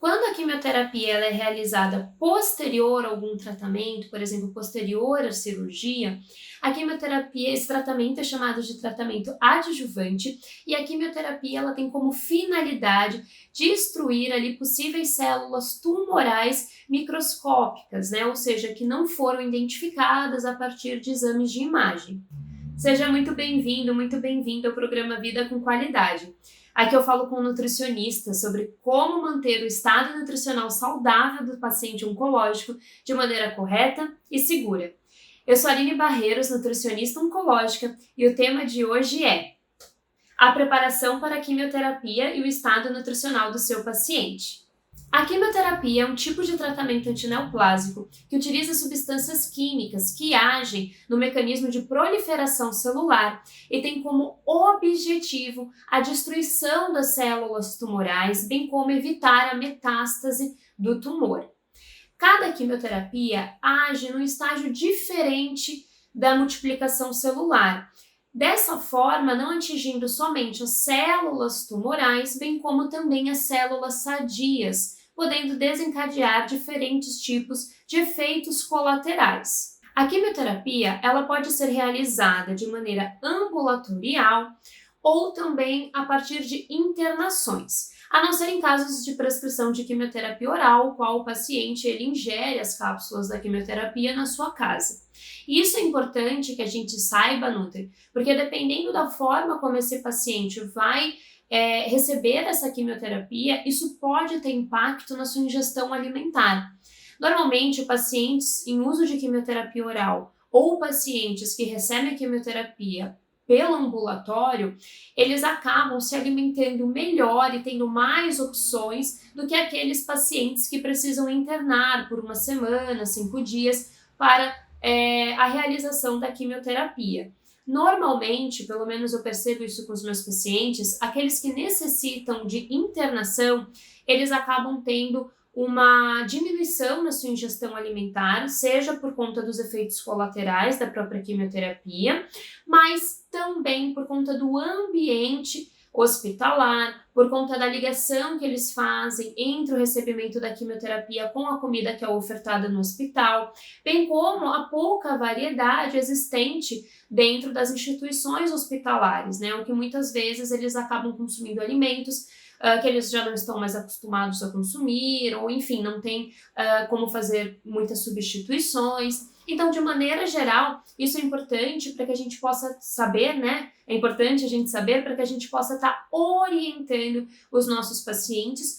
Quando a quimioterapia ela é realizada posterior a algum tratamento, por exemplo, posterior à cirurgia, a quimioterapia, esse tratamento é chamado de tratamento adjuvante e a quimioterapia ela tem como finalidade destruir ali possíveis células tumorais microscópicas, né? Ou seja, que não foram identificadas a partir de exames de imagem. Seja muito bem-vindo ao programa Vida com Qualidade. Aqui eu falo com um nutricionista sobre como manter o estado nutricional saudável do paciente oncológico de maneira correta e segura. Eu sou Aline Barreiros, nutricionista oncológica, e o tema de hoje é a preparação para a quimioterapia e o estado nutricional do seu paciente. A quimioterapia é um tipo de tratamento antineoplásico que utiliza substâncias químicas que agem no mecanismo de proliferação celular e tem como objetivo a destruição das células tumorais, bem como evitar a metástase do tumor. Cada quimioterapia age num estágio diferente da multiplicação celular. Dessa forma, não atingindo somente as células tumorais, bem como também as células sadias, podendo desencadear diferentes tipos de efeitos colaterais. A quimioterapia ela pode ser realizada de maneira ambulatorial ou também a partir de internações, a não ser em casos de prescrição de quimioterapia oral, o qual o paciente ele ingere as cápsulas da quimioterapia na sua casa. E isso é importante que a gente saiba, Nutri, porque dependendo da forma como esse paciente vai receber essa quimioterapia, isso pode ter impacto na sua ingestão alimentar. Normalmente, pacientes em uso de quimioterapia oral ou pacientes que recebem a quimioterapia pelo ambulatório, eles acabam se alimentando melhor e tendo mais opções do que aqueles pacientes que precisam internar por uma semana, 5 dias, para a realização da quimioterapia. Normalmente, pelo menos eu percebo isso com os meus pacientes, aqueles que necessitam de internação, eles acabam tendo uma diminuição na sua ingestão alimentar, seja por conta dos efeitos colaterais da própria quimioterapia, mas também por conta do ambiente hospitalar, por conta da ligação que eles fazem entre o recebimento da quimioterapia com a comida que é ofertada no hospital, bem como a pouca variedade existente dentro das instituições hospitalares, né? O que muitas vezes eles acabam consumindo alimentos que eles já não estão mais acostumados a consumir, ou enfim, não tem como fazer muitas substituições. Então, de maneira geral, isso é importante para que a gente possa saber, né? É importante a gente saber para que a gente possa estar orientando os nossos pacientes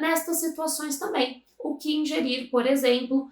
nestas situações também. O que ingerir, por exemplo,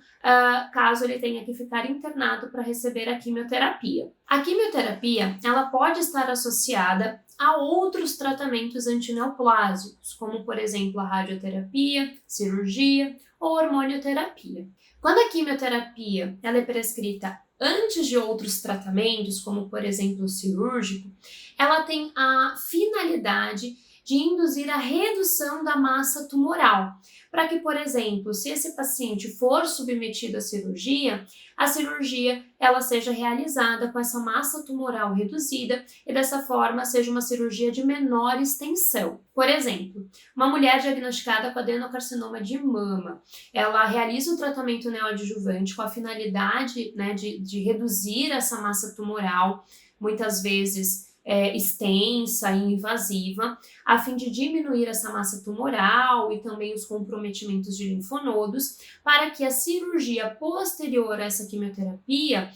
caso ele tenha que ficar internado para receber a quimioterapia. A quimioterapia, ela pode estar associada a outros tratamentos antineoplásicos, como, por exemplo, a radioterapia, cirurgia ou hormonioterapia. Quando a quimioterapia ela é prescrita antes de outros tratamentos, como, por exemplo, o cirúrgico, ela tem a finalidade de induzir a redução da massa tumoral, para que, por exemplo, se esse paciente for submetido à cirurgia, a cirurgia ela seja realizada com essa massa tumoral reduzida e dessa forma seja uma cirurgia de menor extensão. Por exemplo, uma mulher diagnosticada com adenocarcinoma de mama, ela realiza o tratamento neoadjuvante com a finalidade, né, de reduzir essa massa tumoral, muitas vezes extensa e invasiva, a fim de diminuir essa massa tumoral e também os comprometimentos de linfonodos, para que a cirurgia posterior a essa quimioterapia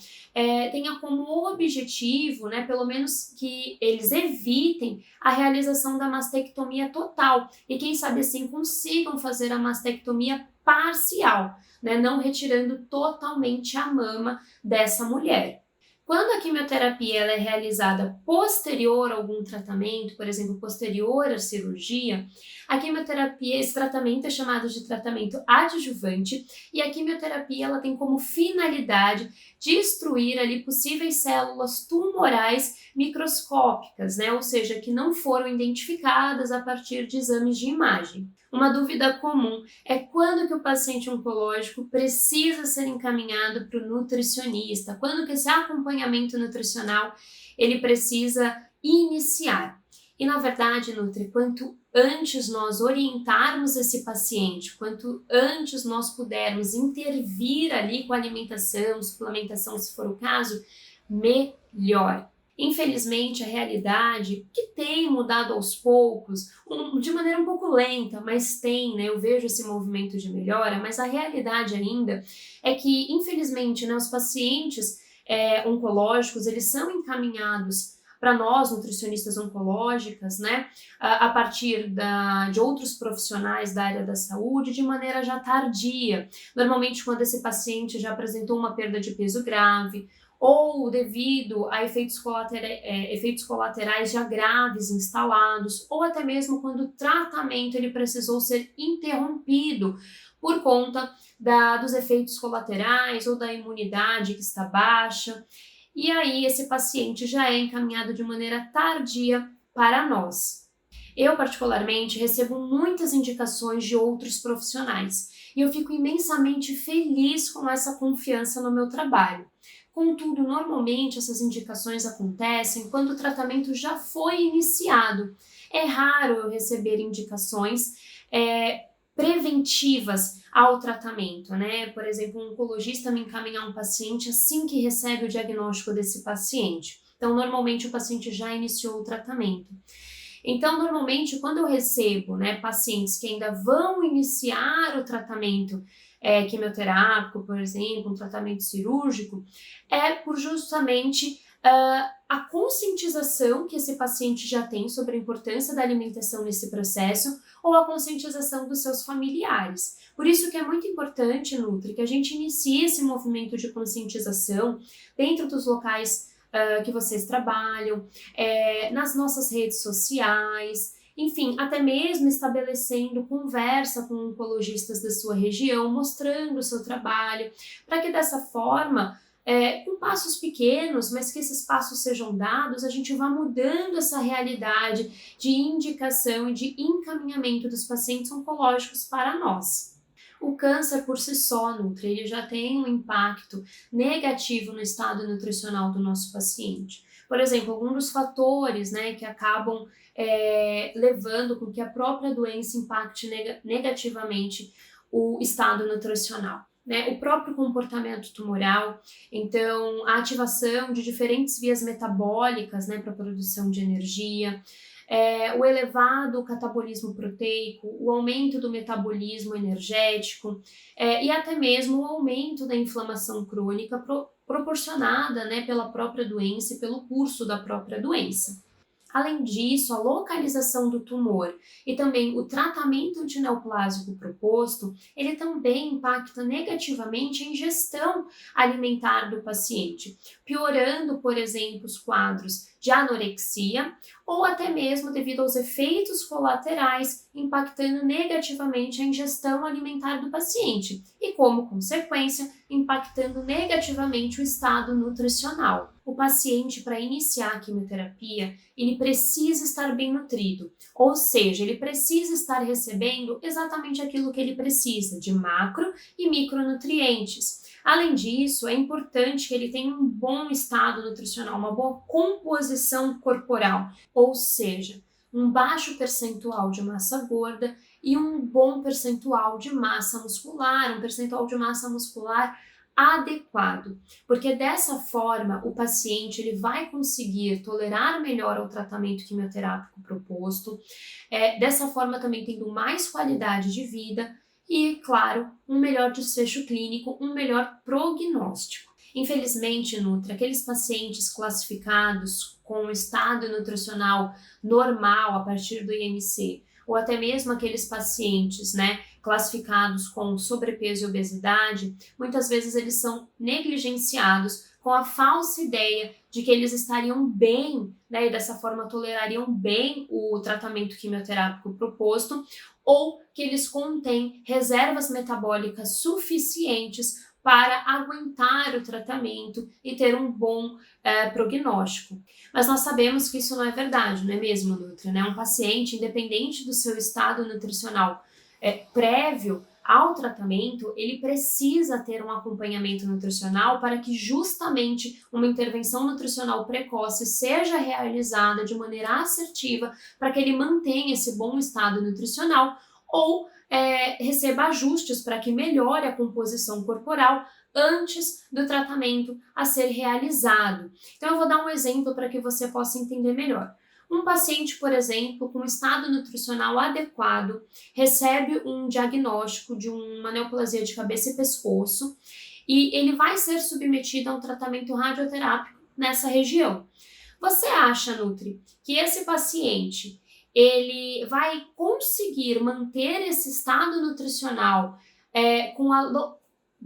tenha como objetivo, né, pelo menos que eles evitem a realização da mastectomia total e quem sabe assim consigam fazer a mastectomia parcial, né, não retirando totalmente a mama dessa mulher. Quando a quimioterapia ela é realizada posterior a algum tratamento, por exemplo, posterior à cirurgia, a quimioterapia, esse tratamento é chamado de tratamento adjuvante e a quimioterapia ela tem como finalidade destruir ali possíveis células tumorais microscópicas, né? Ou seja, que não foram identificadas a partir de exames de imagem. Uma dúvida comum é quando que o paciente oncológico precisa ser encaminhado para o nutricionista, quando que esse acompanhamento nutricional ele precisa iniciar. E na verdade, Nutri, quanto antes nós orientarmos esse paciente, quanto antes nós pudermos intervir ali com a alimentação, suplementação, se for o caso, melhor. Infelizmente, a realidade, que tem mudado aos poucos, de maneira um pouco lenta, mas tem, né? Eu vejo esse movimento de melhora, mas a realidade ainda é que, infelizmente, né, os pacientes oncológicos, eles são encaminhados para nós, nutricionistas oncológicas, né, a partir de outros profissionais da área da saúde, de maneira já tardia. Normalmente, quando esse paciente já apresentou uma perda de peso grave, ou devido a efeitos colaterais já graves instalados, ou até mesmo quando o tratamento ele precisou ser interrompido por conta dos efeitos colaterais ou da imunidade que está baixa. E aí esse paciente já é encaminhado de maneira tardia para nós. Eu, particularmente, recebo muitas indicações de outros profissionais e eu fico imensamente feliz com essa confiança no meu trabalho. Contudo, normalmente essas indicações acontecem quando o tratamento já foi iniciado. É raro eu receber indicações preventivas ao tratamento, né? Por exemplo, um oncologista me encaminhar um paciente assim que recebe o diagnóstico desse paciente. Então, normalmente o paciente já iniciou o tratamento. Então, normalmente, quando eu recebo, né, pacientes que ainda vão iniciar o tratamento quimioterápico, por exemplo, um tratamento cirúrgico, é por justamente a conscientização que esse paciente já tem sobre a importância da alimentação nesse processo ou a conscientização dos seus familiares. Por isso que é muito importante, Nutri, que a gente inicie esse movimento de conscientização dentro dos locais que vocês trabalham, nas nossas redes sociais, enfim, até mesmo estabelecendo conversa com oncologistas da sua região, mostrando o seu trabalho, para que dessa forma, com passos pequenos, mas que esses passos sejam dados, a gente vá mudando essa realidade de indicação e de encaminhamento dos pacientes oncológicos para nós. O câncer por si só, Nutri, ele já tem um impacto negativo no estado nutricional do nosso paciente. Por exemplo, alguns dos fatores, né, que acabam levando com que a própria doença impacte negativamente o estado nutricional. Né, o próprio comportamento tumoral, então a ativação de diferentes vias metabólicas, né, para a produção de energia, o elevado catabolismo proteico, o aumento do metabolismo energético e até mesmo o aumento da inflamação crônica proporcionada, né, pela própria doença e pelo curso da própria doença. Além disso, a localização do tumor e também o tratamento antineoplásico proposto, ele também impacta negativamente a ingestão alimentar do paciente, piorando, por exemplo, os quadros de anorexia ou até mesmo devido aos efeitos colaterais, impactando negativamente a ingestão alimentar do paciente e, como consequência, impactando negativamente o estado nutricional. O paciente, para iniciar a quimioterapia, ele precisa estar bem nutrido, ou seja, ele precisa estar recebendo exatamente aquilo que ele precisa, de macro e micronutrientes. Além disso, é importante que ele tenha um bom estado nutricional, uma boa composição corporal, ou seja, um baixo percentual de massa gorda e um bom percentual de massa muscular, um percentual de massa muscular adequado, porque dessa forma o paciente ele vai conseguir tolerar melhor o tratamento quimioterápico proposto, dessa forma também tendo mais qualidade de vida e, claro, um melhor desfecho clínico, um melhor prognóstico. Infelizmente, Nutri, aqueles pacientes classificados com estado nutricional normal a partir do IMC, ou até mesmo aqueles pacientes, né, classificados com sobrepeso e obesidade, muitas vezes eles são negligenciados com a falsa ideia de que eles estariam bem, né, e dessa forma tolerariam bem o tratamento quimioterápico proposto, ou que eles contêm reservas metabólicas suficientes para aguentar o tratamento e ter um bom prognóstico. Mas nós sabemos que isso não é verdade, não é mesmo, Nutri? Né? Um paciente, independente do seu estado nutricional prévio ao tratamento, ele precisa ter um acompanhamento nutricional para que justamente uma intervenção nutricional precoce seja realizada de maneira assertiva para que ele mantenha esse bom estado nutricional ou receba ajustes para que melhore a composição corporal antes do tratamento a ser realizado. Então eu vou dar um exemplo para que você possa entender melhor. Um paciente, por exemplo, com um estado nutricional adequado, recebe um diagnóstico de uma neoplasia de cabeça e pescoço e ele vai ser submetido a um tratamento radioterápico nessa região. Você acha, Nutri, que esse paciente ele vai conseguir manter esse estado nutricional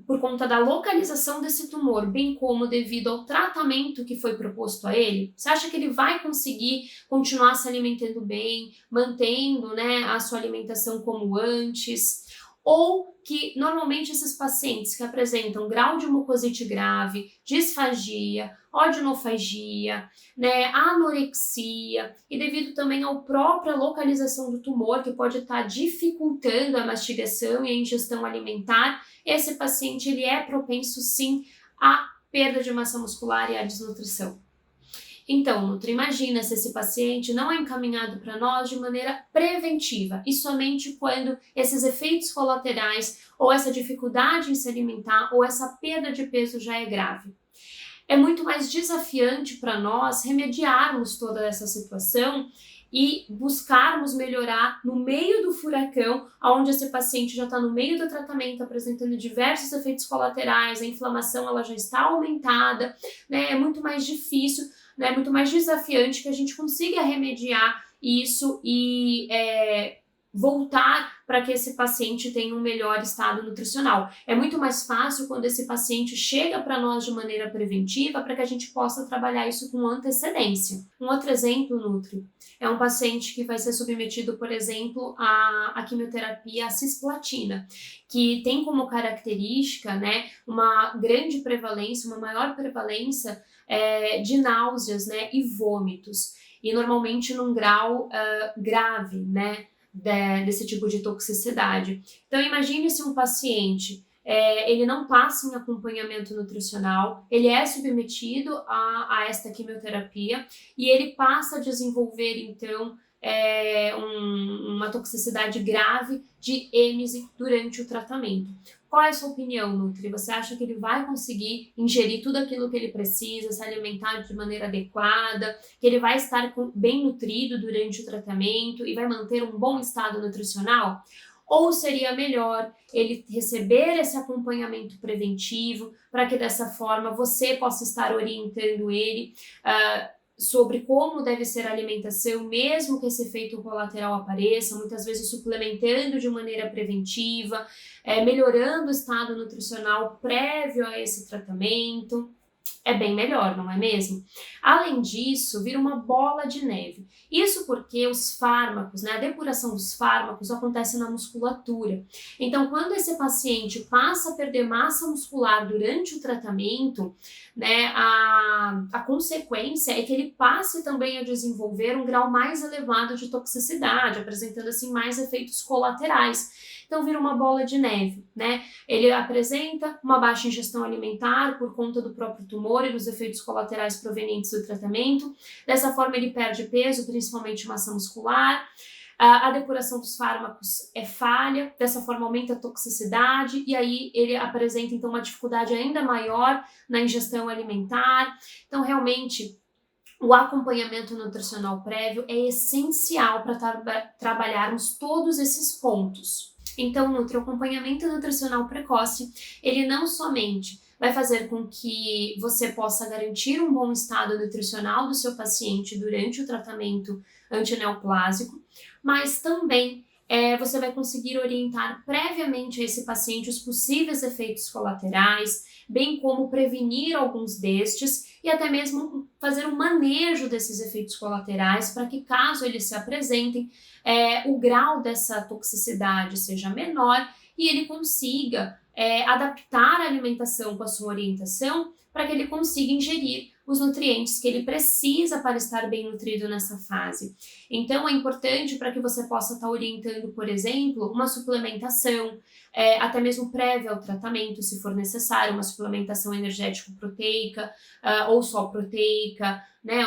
por conta da localização desse tumor, bem como devido ao tratamento que foi proposto a ele? Você acha que ele vai conseguir continuar se alimentando bem, mantendo, né, a sua alimentação como antes? Ou que normalmente esses pacientes que apresentam grau de mucosite grave, disfagia, odinofagia, né, anorexia e devido também à própria localização do tumor que pode estar dificultando a mastigação e a ingestão alimentar, esse paciente ele é propenso sim à perda de massa muscular e à desnutrição. Então, Nutri, imagina se esse paciente não é encaminhado para nós de maneira preventiva e somente quando esses efeitos colaterais ou essa dificuldade em se alimentar ou essa perda de peso já é grave. É muito mais desafiante para nós remediarmos toda essa situação e buscarmos melhorar no meio do furacão, onde esse paciente já está no meio do tratamento, apresentando diversos efeitos colaterais, a inflamação ela já está aumentada, né? É muito mais difícil, né? É muito mais desafiante que a gente consiga remediar isso e voltar para que esse paciente tenha um melhor estado nutricional. É muito mais fácil quando esse paciente chega para nós de maneira preventiva para que a gente possa trabalhar isso com antecedência. Um outro exemplo, Nutri, é um paciente que vai ser submetido, por exemplo, à quimioterapia cisplatina, que tem como característica, né, uma grande prevalência, uma maior prevalência de náuseas, né, e vômitos, e normalmente num grau grave, né, desse tipo de toxicidade. Então imagine se um paciente ele não passa em acompanhamento nutricional, ele é submetido a esta quimioterapia e ele passa a desenvolver então uma toxicidade grave de êmese durante o tratamento. Qual é a sua opinião, Nutri? Você acha que ele vai conseguir ingerir tudo aquilo que ele precisa, se alimentar de maneira adequada, que ele vai estar bem nutrido durante o tratamento e vai manter um bom estado nutricional? Ou seria melhor ele receber esse acompanhamento preventivo para que dessa forma você possa estar orientando ele sobre como deve ser a alimentação, mesmo que esse efeito colateral apareça, muitas vezes suplementando de maneira preventiva, melhorando o estado nutricional prévio a esse tratamento? É bem melhor, não é mesmo? Além disso, vira uma bola de neve. Isso porque os fármacos, né, a depuração dos fármacos acontece na musculatura. Então, quando esse paciente passa a perder massa muscular durante o tratamento, né, a consequência é que ele passe também a desenvolver um grau mais elevado de toxicidade, apresentando assim mais efeitos colaterais. Então vira uma bola de neve, né? Ele apresenta uma baixa ingestão alimentar por conta do próprio tumor e dos efeitos colaterais provenientes do tratamento. Dessa forma ele perde peso, principalmente massa muscular. A depuração dos fármacos é falha, dessa forma aumenta a toxicidade e aí ele apresenta então uma dificuldade ainda maior na ingestão alimentar. Então realmente o acompanhamento nutricional prévio é essencial para trabalharmos todos esses pontos. Então, o acompanhamento nutricional precoce, ele não somente vai fazer com que você possa garantir um bom estado nutricional do seu paciente durante o tratamento antineoplásico, mas também você vai conseguir orientar previamente a esse paciente os possíveis efeitos colaterais, bem como prevenir alguns destes e até mesmo fazer um manejo desses efeitos colaterais para que, caso eles se apresentem, o grau dessa toxicidade seja menor e ele consiga adaptar a alimentação com a sua orientação para que ele consiga ingerir os nutrientes que ele precisa para estar bem nutrido nessa fase. Então é importante para que você possa estar orientando, por exemplo, uma suplementação, até mesmo prévia ao tratamento, se for necessário, uma suplementação energético-proteica ou só proteica, né,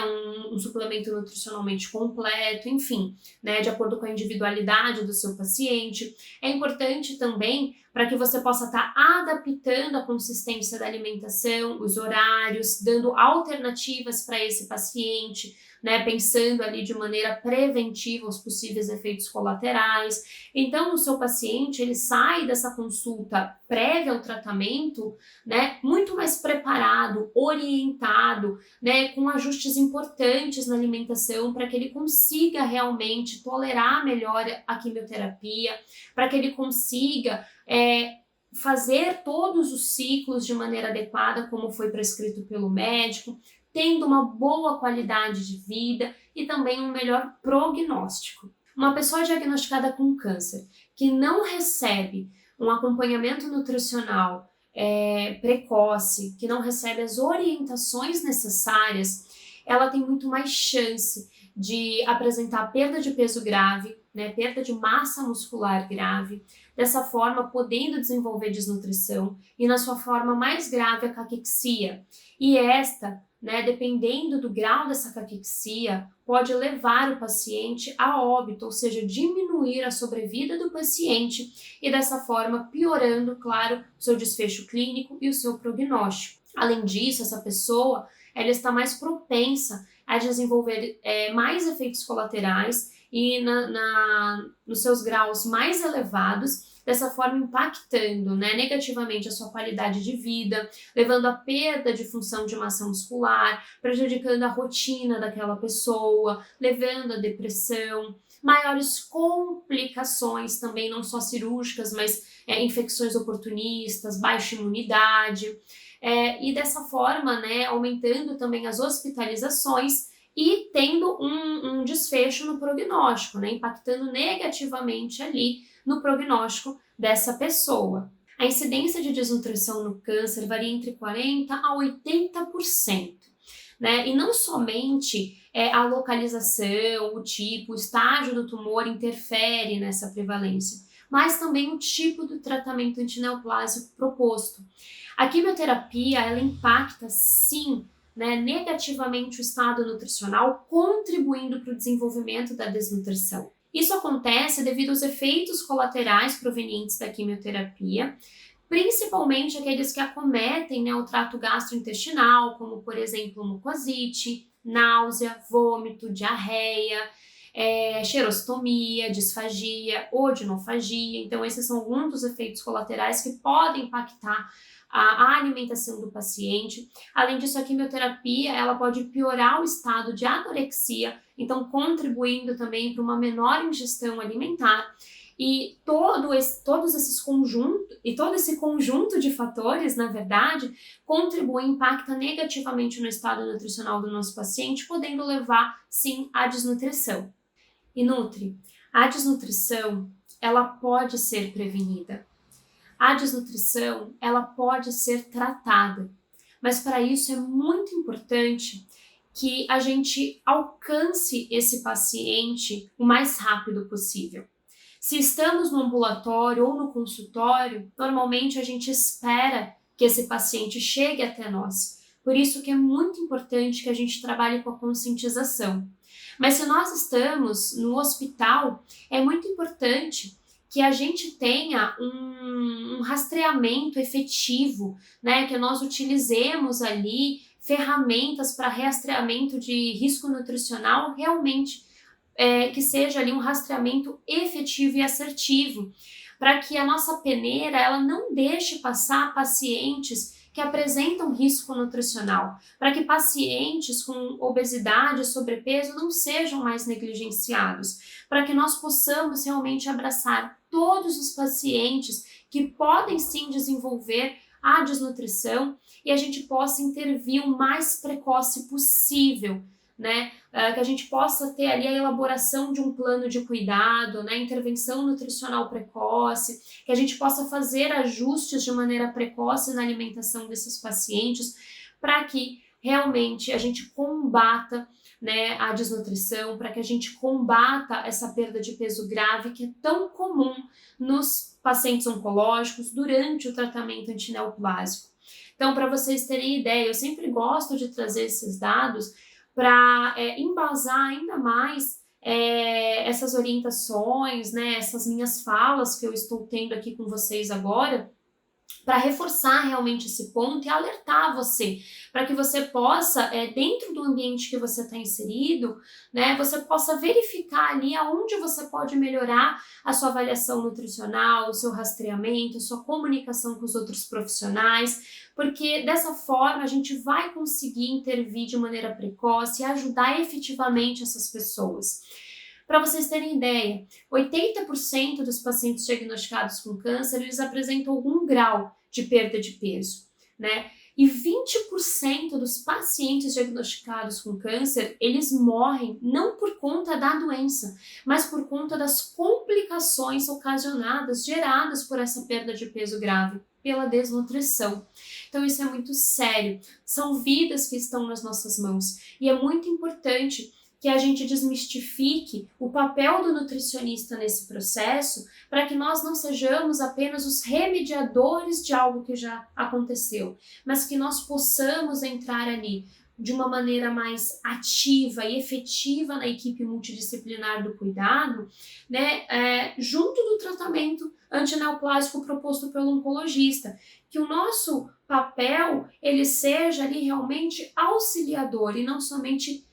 um suplemento nutricionalmente completo, enfim, né, de acordo com a individualidade do seu paciente. É importante também para que você possa estar adaptando a consistência da alimentação, os horários, dando alternativas para esse paciente, né, pensando ali de maneira preventiva os possíveis efeitos colaterais. Então, o seu paciente, ele sai dessa consulta prévia ao tratamento, né, muito mais preparado, orientado, né, com ajustes importantes na alimentação para que ele consiga realmente tolerar melhor a quimioterapia, para que ele consiga fazer todos os ciclos de maneira adequada, como foi prescrito pelo médico, tendo uma boa qualidade de vida e também um melhor prognóstico. Uma pessoa diagnosticada com câncer que não recebe um acompanhamento nutricional precoce, que não recebe as orientações necessárias, ela tem muito mais chance de apresentar perda de peso grave, né, perda de massa muscular grave, dessa forma podendo desenvolver desnutrição e na sua forma mais grave a caquexia. E esta, né, dependendo do grau dessa caquexia, pode levar o paciente a óbito, ou seja, diminuir a sobrevida do paciente e dessa forma piorando, claro, o seu desfecho clínico e o seu prognóstico. Além disso, essa pessoa ela está mais propensa a desenvolver mais efeitos colaterais e nos seus graus mais elevados, dessa forma impactando, né, negativamente a sua qualidade de vida, levando à perda de função de massa muscular, prejudicando a rotina daquela pessoa, levando à depressão, maiores complicações também, não só cirúrgicas, mas infecções oportunistas, baixa imunidade, e dessa forma, né, aumentando também as hospitalizações e tendo um desfecho no prognóstico, né, impactando negativamente ali no prognóstico dessa pessoa. A incidência de desnutrição no câncer varia entre 40% a 80%. Né? E não somente a localização, o tipo, o estágio do tumor interfere nessa prevalência, mas também o tipo do tratamento antineoplásico proposto. A quimioterapia, ela impacta, sim, né, negativamente o estado nutricional, contribuindo para o desenvolvimento da desnutrição. Isso acontece devido aos efeitos colaterais provenientes da quimioterapia, principalmente aqueles que acometem, né, o trato gastrointestinal, como, por exemplo, mucosite, náusea, vômito, diarreia, xerostomia, disfagia, odinofagia. Então, esses são alguns dos efeitos colaterais que podem impactar a alimentação do paciente. Além disso, a quimioterapia ela pode piorar o estado de anorexia, então contribuindo também para uma menor ingestão alimentar. E todo esse conjunto de fatores, na verdade, contribui e impacta negativamente no estado nutricional do nosso paciente, podendo levar, sim, à desnutrição. E Nutri, a desnutrição, ela pode ser prevenida. A desnutrição, ela pode ser tratada, mas para isso é muito importante que a gente alcance esse paciente o mais rápido possível. Se estamos no ambulatório ou no consultório, normalmente a gente espera que esse paciente chegue até nós. Por isso que é muito importante que a gente trabalhe com a conscientização. Mas se nós estamos no hospital, é muito importante que a gente tenha um rastreamento efetivo, né? Que nós utilizemos ali ferramentas para rastreamento de risco nutricional realmente que seja ali um rastreamento efetivo e assertivo, para que a nossa peneira ela não deixe passar pacientes que apresentam risco nutricional, para que pacientes com obesidade e sobrepeso não sejam mais negligenciados, para que nós possamos realmente abraçar todos os pacientes que podem sim desenvolver a desnutrição e a gente possa intervir o mais precoce possível, né? Que a gente possa ter ali a elaboração de um plano de cuidado, né? Intervenção nutricional precoce, que a gente possa fazer ajustes de maneira precoce na alimentação desses pacientes, para que realmente a gente combata né, a desnutrição, para que a gente combata essa perda de peso grave que é tão comum nos pacientes oncológicos durante o tratamento antineoplásico. Então, para vocês terem ideia, eu sempre gosto de trazer esses dados para embasar ainda mais essas orientações, né, essas minhas falas que eu estou tendo aqui com vocês agora, para reforçar realmente esse ponto e alertar você, para que você possa, dentro do ambiente que você está inserido, né, você possa verificar ali aonde você pode melhorar a sua avaliação nutricional, o seu rastreamento, a sua comunicação com os outros profissionais, porque dessa forma a gente vai conseguir intervir de maneira precoce e ajudar efetivamente essas pessoas. Para vocês terem ideia, 80% dos pacientes diagnosticados com câncer, eles apresentam algum grau de perda de peso, né? E 20% dos pacientes diagnosticados com câncer, eles morrem não por conta da doença, mas por conta das complicações ocasionadas, geradas por essa perda de peso grave, pela desnutrição. Então isso é muito sério, são vidas que estão nas nossas mãos e é muito importante que a gente desmistifique o papel do nutricionista nesse processo, para que nós não sejamos apenas os remediadores de algo que já aconteceu, mas que nós possamos entrar ali de uma maneira mais ativa e efetiva na equipe multidisciplinar do cuidado, né, junto do tratamento antineoplásico proposto pelo oncologista, que o nosso papel ele seja ali realmente auxiliador e não somente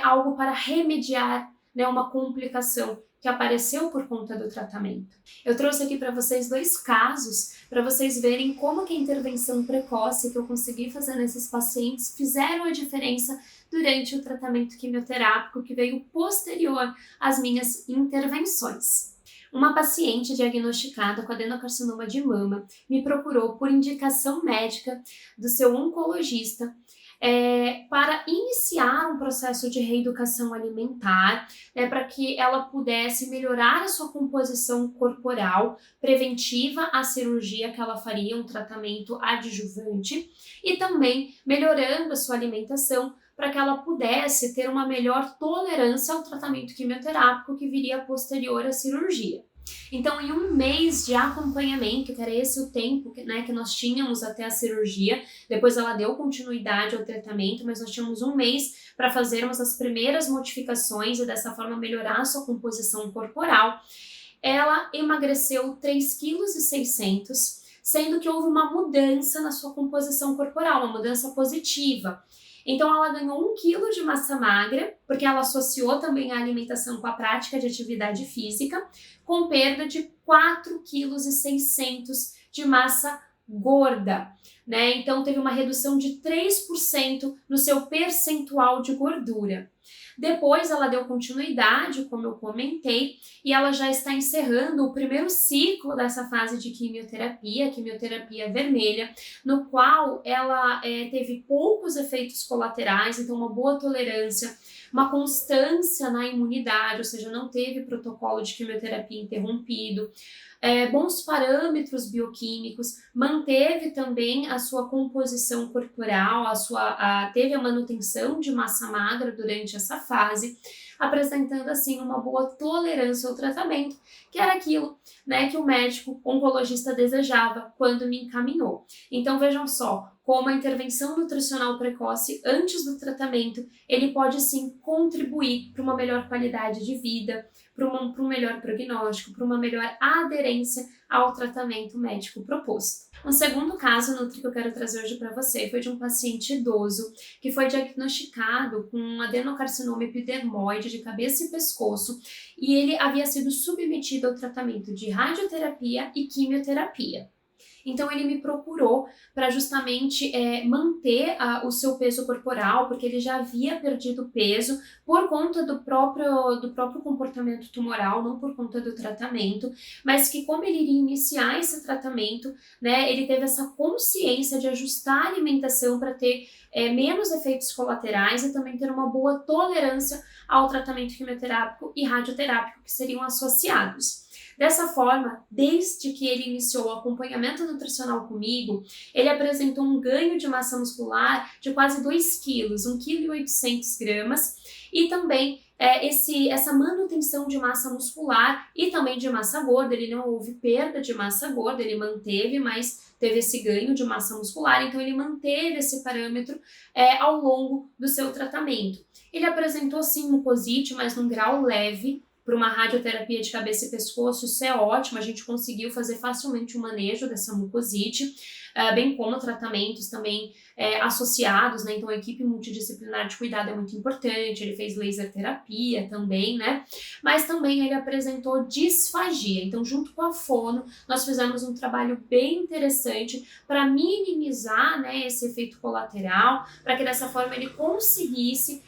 algo para remediar, né, uma complicação que apareceu por conta do tratamento. Eu trouxe aqui para vocês 2 casos, para vocês verem como que a intervenção precoce que eu consegui fazer nesses pacientes fizeram a diferença durante o tratamento quimioterápico que veio posterior às minhas intervenções. Uma paciente diagnosticada com adenocarcinoma de mama me procurou por indicação médica do seu oncologista para iniciar um processo de reeducação alimentar, né, para que ela pudesse melhorar a sua composição corporal, preventiva à cirurgia que ela faria, um tratamento adjuvante, e também melhorando a sua alimentação para que ela pudesse ter uma melhor tolerância ao tratamento quimioterápico que viria posterior à cirurgia. Então, em 1 mês de acompanhamento, que era esse o tempo que nós tínhamos até a cirurgia, depois ela deu continuidade ao tratamento, mas nós tínhamos 1 mês para fazermos as primeiras modificações e dessa forma melhorar a sua composição corporal. Ela emagreceu 3,6 kg, sendo que houve uma mudança na sua composição corporal, uma mudança positiva. Então ela ganhou 1 kg de massa magra, porque ela associou também a alimentação com a prática de atividade física, com perda de 4,6 kg de massa gorda, né? Então teve uma redução de 3% no seu percentual de gordura. Depois ela deu continuidade, como eu comentei, e ela já está encerrando o primeiro ciclo dessa fase de quimioterapia, quimioterapia vermelha, no qual ela teve poucos efeitos colaterais, então uma boa tolerância, uma constância na imunidade, ou seja, não teve protocolo de quimioterapia interrompido, bons parâmetros bioquímicos, manteve também a sua composição corporal, teve a manutenção de massa magra durante essa fase, apresentando assim uma boa tolerância ao tratamento, que era aquilo, né, que o médico oncologista desejava quando me encaminhou. Então vejam só, como a intervenção nutricional precoce antes do tratamento, ele pode sim contribuir para uma melhor qualidade de vida, para um melhor prognóstico, para uma melhor aderência ao tratamento médico proposto. Um segundo caso, Nutri, que eu quero trazer hoje para você foi de um paciente idoso que foi diagnosticado com um adenocarcinoma epidermoide de cabeça e pescoço e ele havia sido submetido ao tratamento de radioterapia e quimioterapia. Então ele me procurou para justamente manter o seu peso corporal, porque ele já havia perdido peso por conta do próprio comportamento tumoral, não por conta do tratamento, mas que como ele iria iniciar esse tratamento, né, ele teve essa consciência de ajustar a alimentação para ter menos efeitos colaterais e também ter uma boa tolerância ao tratamento quimioterápico e radioterápico que seriam associados. Dessa forma, desde que ele iniciou o acompanhamento nutricional comigo, ele apresentou um ganho de massa muscular de quase 2 quilos, 1,8 kg, e também essa manutenção de massa muscular e também de massa gorda. Ele não houve perda de massa gorda, ele manteve, mas teve esse ganho de massa muscular, então ele manteve esse parâmetro ao longo do seu tratamento. Ele apresentou sim mucosite, mas num grau leve. Para uma radioterapia de cabeça e pescoço, isso é ótimo, a gente conseguiu fazer facilmente o manejo dessa mucosite, bem como tratamentos também associados, né? Então a equipe multidisciplinar de cuidado é muito importante, ele fez laser terapia também, né? Mas também ele apresentou disfagia, então junto com a fono, nós fizemos um trabalho bem interessante para minimizar, né, esse efeito colateral, para que dessa forma ele conseguisse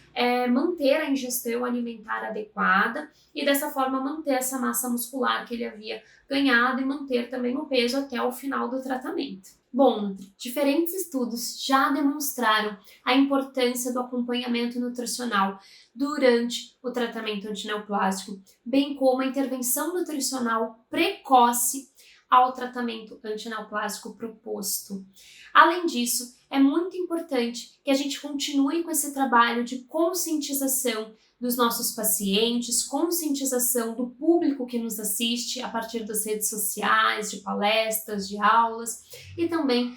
manter a ingestão alimentar adequada e dessa forma manter essa massa muscular que ele havia ganhado e manter também o peso até o final do tratamento. Bom, diferentes estudos já demonstraram a importância do acompanhamento nutricional durante o tratamento antineoplástico, bem como a intervenção nutricional precoce ao tratamento antineoplástico proposto. Além disso, é muito importante que a gente continue com esse trabalho de conscientização dos nossos pacientes, conscientização do público que nos assiste a partir das redes sociais, de palestras, de aulas, e também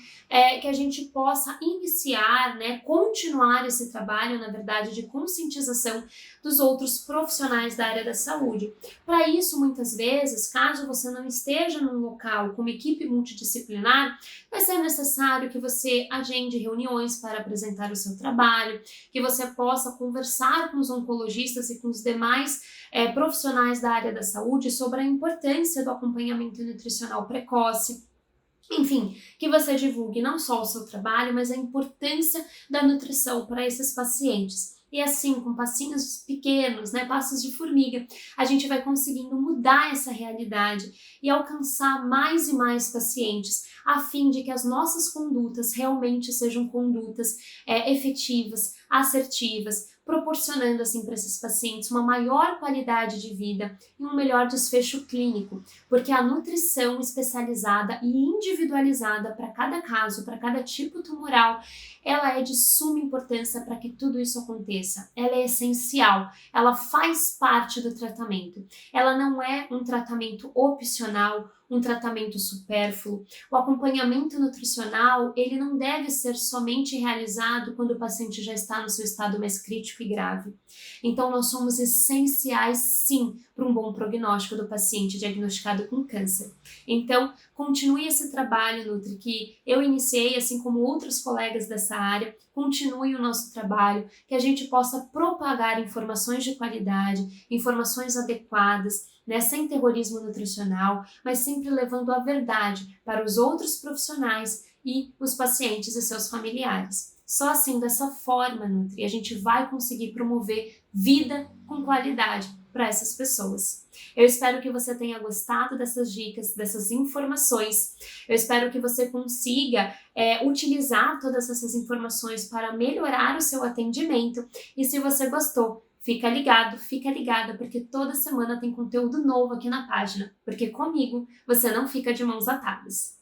que a gente possa iniciar, né, continuar esse trabalho, na verdade, de conscientização dos outros profissionais da área da saúde. Para isso, muitas vezes, caso você não esteja num local com uma equipe multidisciplinar, vai ser necessário que você agende reuniões para apresentar o seu trabalho, que você possa conversar com os oncologistas e com os demais profissionais da área da saúde sobre a importância do acompanhamento nutricional precoce. Enfim, que você divulgue não só o seu trabalho, mas a importância da nutrição para esses pacientes. E assim, com passinhos pequenos, né, passos de formiga, a gente vai conseguindo mudar essa realidade e alcançar mais e mais pacientes, a fim de que as nossas condutas realmente sejam condutas efetivas, assertivas, proporcionando assim para esses pacientes uma maior qualidade de vida e um melhor desfecho clínico, porque a nutrição especializada e individualizada para cada caso, para cada tipo tumoral, ela é de suma importância para que tudo isso aconteça. Ela é essencial, ela faz parte do tratamento. Ela não é um tratamento opcional, um tratamento supérfluo. O acompanhamento nutricional, ele não deve ser somente realizado quando o paciente já está no seu estado mais crítico e grave. Então, nós somos essenciais, sim, para um bom prognóstico do paciente diagnosticado com câncer. Então, continue esse trabalho, Nutri, que eu iniciei, assim como outros colegas dessa área. Continue o nosso trabalho, que a gente possa propagar informações de qualidade, informações adequadas, né, sem terrorismo nutricional, mas sempre levando a verdade para os outros profissionais e os pacientes e seus familiares. Só assim, dessa forma, Nutri, a gente vai conseguir promover vida com qualidade para essas pessoas. Eu espero que você tenha gostado dessas dicas, dessas informações. Eu espero que você consiga utilizar todas essas informações para melhorar o seu atendimento. E se você gostou, fica ligado, fica ligada, porque toda semana tem conteúdo novo aqui na página. Porque comigo você não fica de mãos atadas.